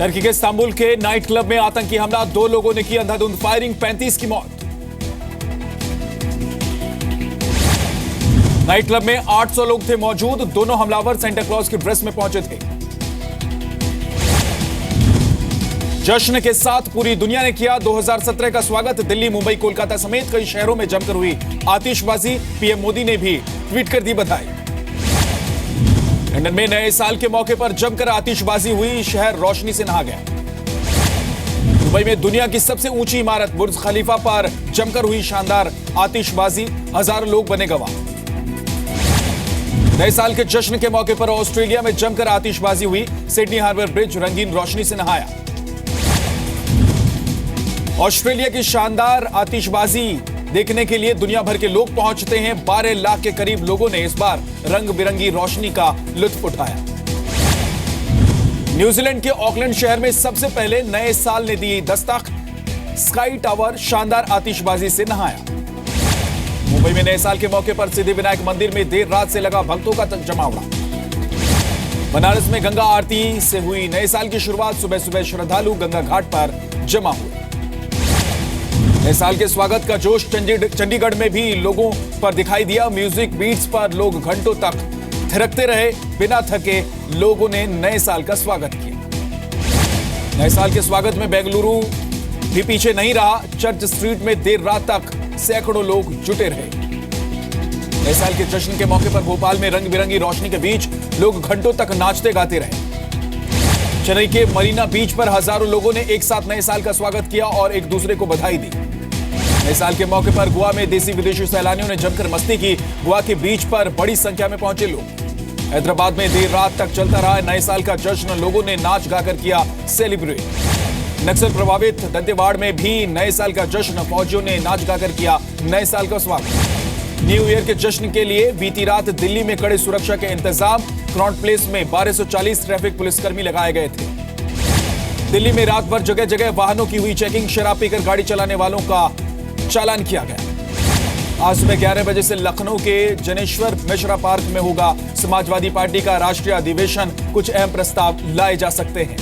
Turkey के Istanbul के night club में आतंकी हमला, 2 लोगों ने की अंधाधुंध फायरिंग, 35 की मौत। नाइट क्लब में 800 लोग थे मौजूद, दोनों हमलावर सेंटा क्लॉज की ड्रेस में पहुंचे थे। जश्न के साथ पूरी दुनिया ने किया 2017 का स्वागत, दिल्ली, मुंबई, कोलकाता समेत कई शहरों में जमकर हुई आतिशबाजी, पीएम मोदी ने भी ट्वीट कर दी बधाई। लंदन में नए साल के मौके पर जमकर आतिशबाजी हुई, शहर रोशनी से नहा गया। दुबई में दुनिया की सबसे ऊंची इमारत बुर्ज खलीफा पर जमकर हुई शानदार आतिशबाजी, हजारों लोग बने गवाह। नए साल के जश्न के मौके पर ऑस्ट्रेलिया में जमकर आतिशबाजी हुई, सिडनी हार्बर ब्रिज रंगीन रोशनी से नहाया। ऑस्ट्रेलिया की शानदार आतिशबाजी देखने के लिए दुनिया भर के लोग पहुंचते हैं, 12 लाख के करीब लोगों ने इस बार रंग बिरंगी रोशनी का लुत्फ उठाया। न्यूजीलैंड के ऑकलैंड शहर में सबसे पहले नए साल ने दी दस्तक, स्काई टावर शानदार आतिशबाजी से नहाया। मुंबई में नए साल के मौके पर सिद्धिविनायक मंदिर में देर रात से लगा भक्तों का जमावड़ा। बनारस में गंगा आरती से हुई नए साल की शुरुआत, सुबह सुबह श्रद्धालु गंगा घाट पर जमा हुए। नए साल के स्वागत का जोश चंडीगढ़ में भी लोगों पर दिखाई दिया, म्यूजिक बीट्स पर लोग घंटों तक थिरकते रहे, बिना थके लोगों ने नए साल का स्वागत किया। नए साल के स्वागत में बेंगलुरु भी पीछे नहीं रहा, चर्च स्ट्रीट में देर रात तक सैकड़ों लोग जुटे रहे। नए साल के जश्न के मौके पर भोपाल में रंग बिरंगी रोशनी के बीच लोग घंटों तक नाचते गाते रहे। चेन्नई के मरीना बीच पर हजारों लोगों ने एक साथ नए साल का स्वागत किया और एक दूसरे को बधाई दी। नए साल के मौके पर गोवा में देसी विदेशी सैलानियों ने जमकर मस्ती की, गोवा के बीच पर बड़ी संख्या में पहुंचे लोग। हैदराबाद में देर रात तक चलता रहा नए साल का जश्न, लोगों ने नाच गाकर किया सेलिब्रेट। नक्सल प्रभावित दंतेवाड़ा में भी नए साल का जश्न, फौजियों ने नाच गाकर किया नए साल का स्वागत। न्यू ईयर के जश्न के लिए बीती रात दिल्ली में कड़े सुरक्षा के इंतजाम, कनॉट प्लेस में 1240 ट्रैफिक पुलिसकर्मी लगाए गए थे। दिल्ली में रात भर जगह जगह वाहनों की हुई चेकिंग, शराब पीकर गाड़ी चलाने वालों का चालान किया गया। आज सुबह 11 बजे से लखनऊ के जनेश्वर मिश्रा पार्क में होगा समाजवादी पार्टी का राष्ट्रीय अधिवेशन, कुछ अहम प्रस्ताव लाए जा सकते हैं।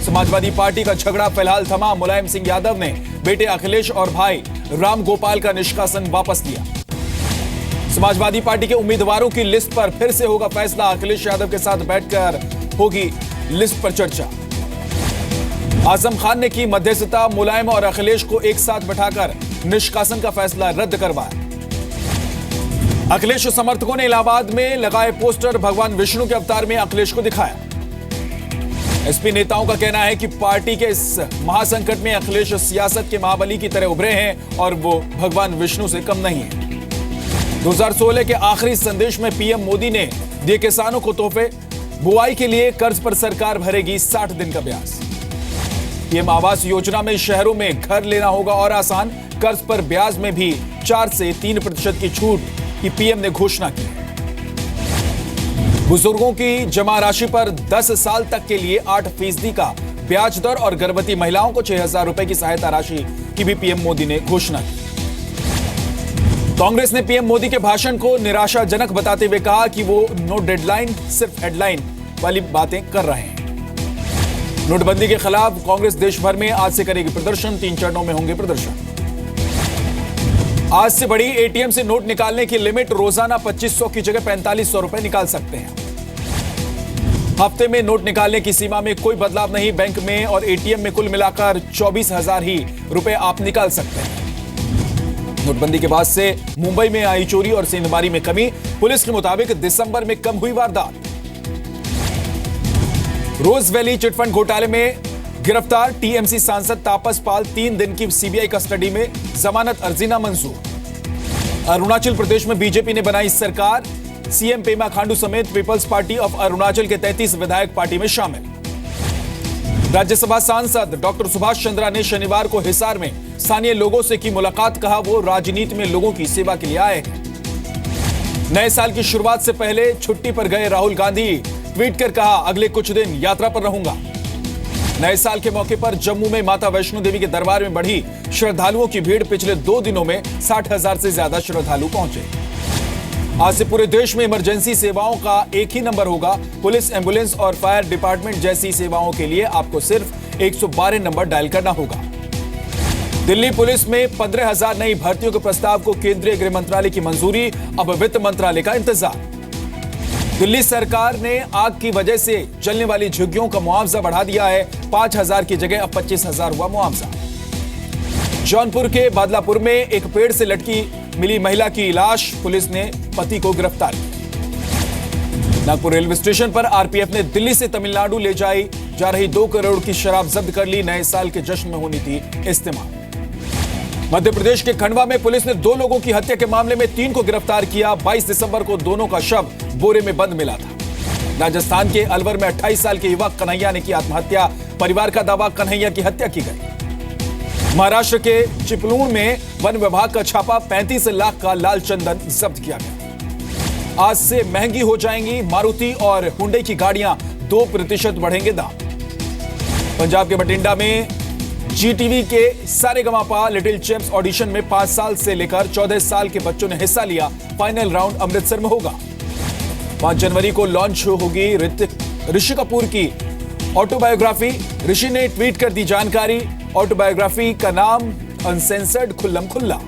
समाजवादी पार्टी का झगड़ा फिलहाल थमा, मुलायम सिंह यादव ने बेटे अखिलेश और भाई राम गोपाल का निष्कासन वापस लिया। समाजवादी पार्टी के उम्मीदवारों की लिस्ट पर फिर से होगा फैसला, अखिलेश यादव के साथ बैठकर होगी लिस्ट पर चर्चा। आजम खान ने की मध्यस्थता, मुलायम और अखिलेश को एक साथ बैठाकर निष्कासन का फैसला रद्द करवाया। अखिलेश समर्थकों ने इलाहाबाद में लगाए पोस्टर, भगवान विष्णु के अवतार में अखिलेश को दिखाया। एसपी नेताओं का कहना है कि पार्टी के इस महासंकट में अखिलेश सियासत के महाबली की तरह उभरे हैं और वो भगवान विष्णु से कम नहीं है। 2016 के आखिरी संदेश में पीएम मोदी ने दिए किसानों को तोहफे, बुआई के लिए कर्ज पर सरकार भरेगी 60 दिन का ब्याज। पीएम आवास योजना में शहरों में घर लेना होगा और आसान, कर्ज पर ब्याज में भी 4 से 3% की छूट की पीएम ने घोषणा की। बुजुर्गों की जमा राशि पर 10 साल तक के लिए 8% का ब्याज दर और गर्भवती महिलाओं को 6,000 रुपए की सहायता राशि की भी पीएम मोदी ने घोषणा की। कांग्रेस ने पीएम मोदी के भाषण को निराशाजनक बताते हुए कहा कि वो नो डेडलाइन, सिर्फ हेडलाइन वाली बातें कर रहे हैं। नोटबंदी के खिलाफ कांग्रेस देश भर में आज से करेगी प्रदर्शन, 3 चरणों में होंगे प्रदर्शन। आज से बढ़ी एटीएम से नोट निकालने की लिमिट, रोजाना 2500 की जगह 4500 रुपए निकाल सकते हैं। हफ्ते में नोट निकालने की सीमा में कोई बदलाव नहीं, बैंक में और एटीएम में कुल मिलाकर 24,000 ही रुपए आप निकाल सकते हैं। नोटबंदी के बाद से मुंबई में आई चोरी और सेंधमारी में कमी, पुलिस के मुताबिक दिसंबर में कम हुई वारदात। रोज वैली चिटफंड घोटाले में गिरफ्तार टीएमसी सांसद तापस पाल, 3 दिन की सीबीआई कस्टडी में, जमानत अर्जी नामंजूर। अरुणाचल प्रदेश में बीजेपी ने बनाई सरकार, सीएम पेमा खांडू समेत पीपल्स पार्टी ऑफ अरुणाचल के 33 विधायक पार्टी में शामिल। राज्यसभा सांसद डॉक्टर सुभाष चंद्रा ने शनिवार को हिसार में स्थानीय लोगों से की मुलाकात, कहा वो राजनीति में लोगों की सेवा के लिए आए हैं। नए साल की शुरुआत से पहले छुट्टी पर गए राहुल गांधी, ट्वीट कर कहा अगले कुछ दिन यात्रा पर रहूंगा। नए साल के मौके पर जम्मू में माता वैष्णो देवी के दरबार में बढ़ी श्रद्धालुओं की भीड़, पिछले 2 दिनों में 60,000 से ज्यादा श्रद्धालु पहुंचे। आज से पूरे देश में इमरजेंसी सेवाओं का एक ही नंबर होगा। पुलिस, एम्बुलेंस और फायर डिपार्टमेंट जैसी सेवाओं के लिए आपको सिर्फ 112 नंबर डायल करना होगा। दिल्ली पुलिस में 15,000 नई भर्तियों के प्रस्ताव को केंद्रीय गृह मंत्रालय की मंजूरी, अब वित्त मंत्रालय का इंतजार। दिल्ली सरकार ने आग की वजह से जलने वाली झुग्गियों का मुआवजा बढ़ा दिया है। 5,000 की जगह अब 25,000 हुआ मुआवजा। जौनपुर के बादलापुर में एक पेड़ से लटकी मिली महिला की लाश, पुलिस ने पति को गिरफ्तार किया। नागपुर रेलवे स्टेशन पर आरपीएफ ने दिल्ली से तमिलनाडु ले जा रही 2 करोड़ की शराब जब्त कर ली। नए साल के जश्न में होनी थी इस्तेमाल। मध्य प्रदेश के खंडवा में पुलिस ने 2 लोगों की हत्या के मामले में 3 को गिरफ्तार किया। 22 दिसंबर को दोनों का शव बोरे में बंद मिला था। राजस्थान के अलवर में 28 साल के युवक कन्हैया ने की आत्महत्या। परिवार का दावा, कन्हैया की हत्या की गई। महाराष्ट्र के चिपलूण में वन विभाग का छापा, 35 लाख का लाल चंदन जब्त किया गया। आज से महंगी हो जाएंगी मारुति और हुंडई की गाड़ियां, 2% बढ़ेंगे दाम। पंजाब के बठिंडा में जीटीवी के सारेगामापा लिटिल चैंप्स ऑडिशन में 5 साल से लेकर 14 साल के बच्चों ने हिस्सा लिया। फाइनल राउंड अमृतसर में होगा। 5 जनवरी को लॉन्च होगी ऋषि कपूर की ऑटोबायोग्राफी। ऋषि ने ट्वीट कर दी जानकारी। ऑटोबायोग्राफी का नाम अनसेंसर्ड खुल्लम खुल्ला।